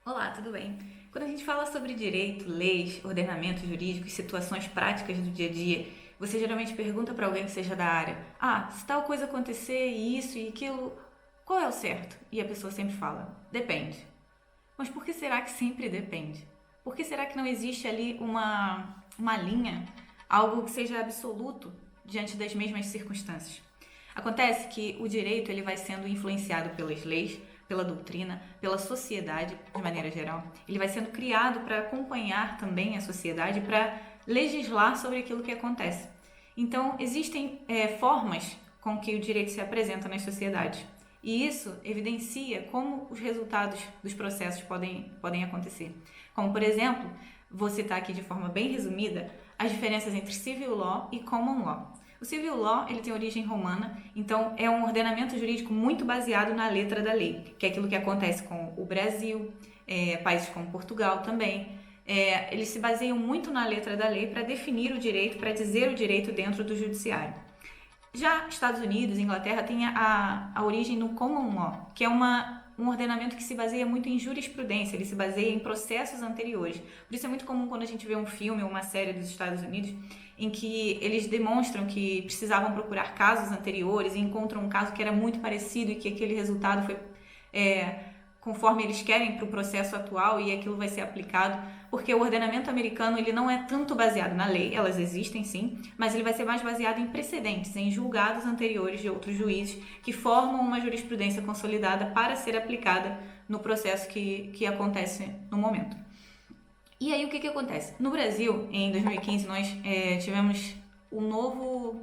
Olá, tudo bem? Quando a gente fala sobre direito, leis, ordenamento jurídico e situações práticas do dia a dia, você geralmente pergunta para alguém que seja da área: se tal coisa acontecer e isso e aquilo, qual é o certo? E a pessoa sempre fala: depende. Mas por que será que sempre depende? Por que será que não existe ali uma linha, algo que seja absoluto diante das mesmas circunstâncias? Acontece que o direito ele vai sendo influenciado pelas leis, pela doutrina, pela sociedade de maneira geral. Ele vai sendo criado para acompanhar também a sociedade, para legislar sobre aquilo que acontece. Então, existem formas com que o direito se apresenta nas sociedades. E isso evidencia como os resultados dos processos podem acontecer. Como, por exemplo, vou citar aqui de forma bem resumida as diferenças entre civil law e common law. O civil law ele tem origem romana, então é um ordenamento jurídico muito baseado na letra da lei, que é aquilo que acontece com o Brasil, países como Portugal também. Eles se baseiam muito na letra da lei para definir o direito, para dizer o direito dentro do judiciário. Já Estados Unidos, Inglaterra, tem a origem no common law, que é um ordenamento que se baseia muito em jurisprudência, ele se baseia em processos anteriores. Por isso é muito comum quando a gente vê um filme ou uma série dos Estados Unidos em que eles demonstram que precisavam procurar casos anteriores e encontram um caso que era muito parecido e que aquele resultado foi conforme eles querem para o processo atual e aquilo vai ser aplicado, porque o ordenamento americano ele não é tanto baseado na lei, elas existem sim, mas ele vai ser mais baseado em precedentes, em julgados anteriores de outros juízes que formam uma jurisprudência consolidada para ser aplicada no processo que acontece no momento. E aí o que acontece? No Brasil, em 2015, nós tivemos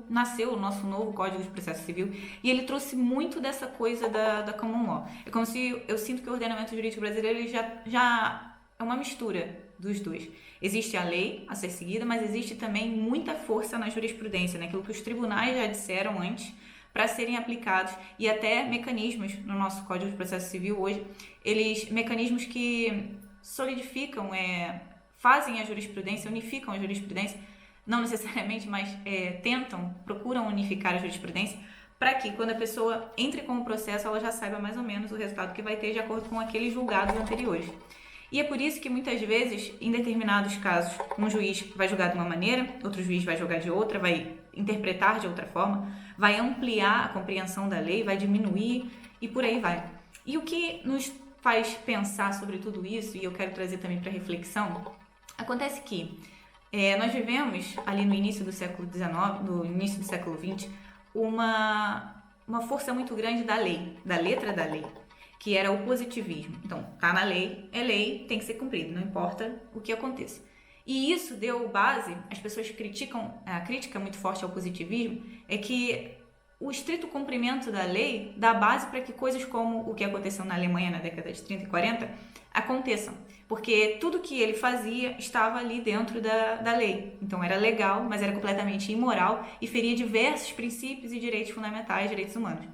nasceu o nosso novo Código de Processo Civil e ele trouxe muito dessa coisa da common law. É como se eu sinto que o ordenamento jurídico brasileiro ele já é uma mistura dos dois. Existe a lei a ser seguida, mas existe também muita força na jurisprudência, naquilo que os tribunais já disseram antes para serem aplicados e até mecanismos no nosso Código de Processo Civil hoje, mecanismos que solidificam, fazem a jurisprudência, unificam a jurisprudência, não necessariamente, mas procuram unificar a jurisprudência para que quando a pessoa entre com o processo, ela já saiba mais ou menos o resultado que vai ter de acordo com aqueles julgados anteriores. E é por isso que muitas vezes, em determinados casos, um juiz vai julgar de uma maneira, outro juiz vai julgar de outra, vai interpretar de outra forma, vai ampliar a compreensão da lei, vai diminuir e por aí vai. E o que nos faz pensar sobre tudo isso, e eu quero trazer também para reflexão, acontece que nós vivemos ali no início do século XIX, no início do século XX, uma força muito grande da lei, da letra da lei, que era o positivismo. Então, tá na lei, é lei, tem que ser cumprido, não importa o que aconteça. E isso deu base, as pessoas criticam, a crítica muito forte ao positivismo, é que o estrito cumprimento da lei dá base para que coisas como o que aconteceu na Alemanha na década de 30 e 40 aconteçam, porque tudo que ele fazia estava ali dentro da lei. Então era legal, mas era completamente imoral e feria diversos princípios e direitos fundamentais, direitos humanos.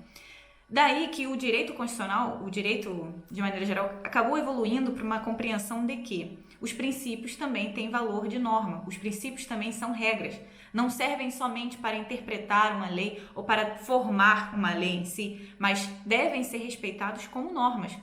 Daí que o direito constitucional, o direito de maneira geral, acabou evoluindo para uma compreensão de que os princípios também têm valor de norma, os princípios também são regras, não servem somente para interpretar uma lei ou para formar uma lei em si, mas devem ser respeitados como normas.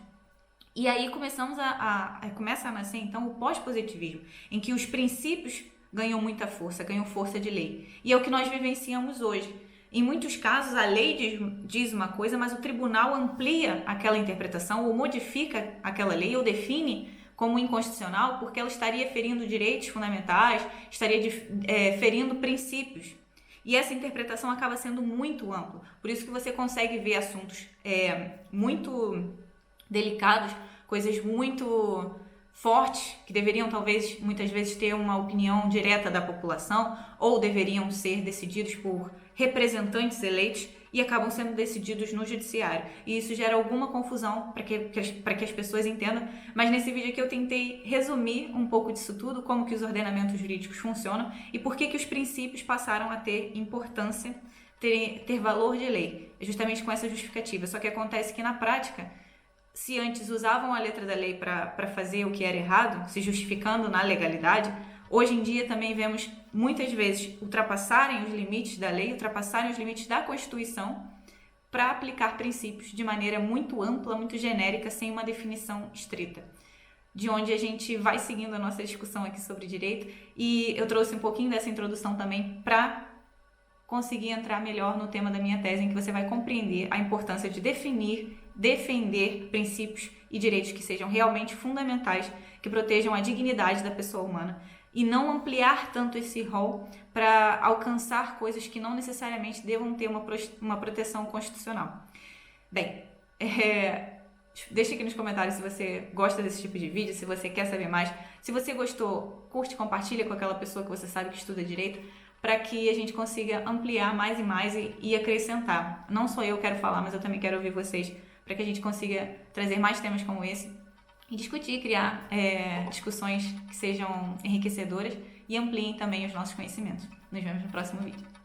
E aí começa a nascer então o pós-positivismo, em que os princípios ganham muita força, ganham força de lei. E é o que nós vivenciamos hoje. Em muitos casos, a lei diz uma coisa, mas o tribunal amplia aquela interpretação ou modifica aquela lei ou define como inconstitucional porque ela estaria ferindo direitos fundamentais, estaria ferindo princípios. E essa interpretação acaba sendo muito ampla. Por isso que você consegue ver assuntos muito delicados, coisas muito fortes, que deveriam talvez muitas vezes ter uma opinião direta da população ou deveriam ser decididos por representantes eleitos e acabam sendo decididos no judiciário. E isso gera alguma confusão para que as pessoas entendam, mas nesse vídeo aqui eu tentei resumir um pouco disso tudo, como que os ordenamentos jurídicos funcionam e por que os princípios passaram a ter importância, ter valor de lei, justamente com essa justificativa. Só que acontece que na prática, se antes usavam a letra da lei para fazer o que era errado, se justificando na legalidade, hoje em dia também vemos muitas vezes ultrapassarem os limites da lei, ultrapassarem os limites da Constituição para aplicar princípios de maneira muito ampla, muito genérica, sem uma definição estrita. de onde a gente vai seguindo a nossa discussão aqui sobre direito, e eu trouxe um pouquinho dessa introdução também para conseguir entrar melhor no tema da minha tese, em que você vai compreender a importância de defender princípios e direitos que sejam realmente fundamentais, que protejam a dignidade da pessoa humana, e não ampliar tanto esse rol para alcançar coisas que não necessariamente devam ter uma proteção constitucional. Bem, deixa aqui nos comentários se você gosta desse tipo de vídeo, se você quer saber mais. Se você gostou, curte e compartilha com aquela pessoa que você sabe que estuda direito, para que a gente consiga ampliar mais e mais e acrescentar. Não só eu quero falar, mas eu também quero ouvir vocês, para que a gente consiga trazer mais temas como esse e discutir, criar discussões que sejam enriquecedoras e ampliem também os nossos conhecimentos. Nos vemos no próximo vídeo.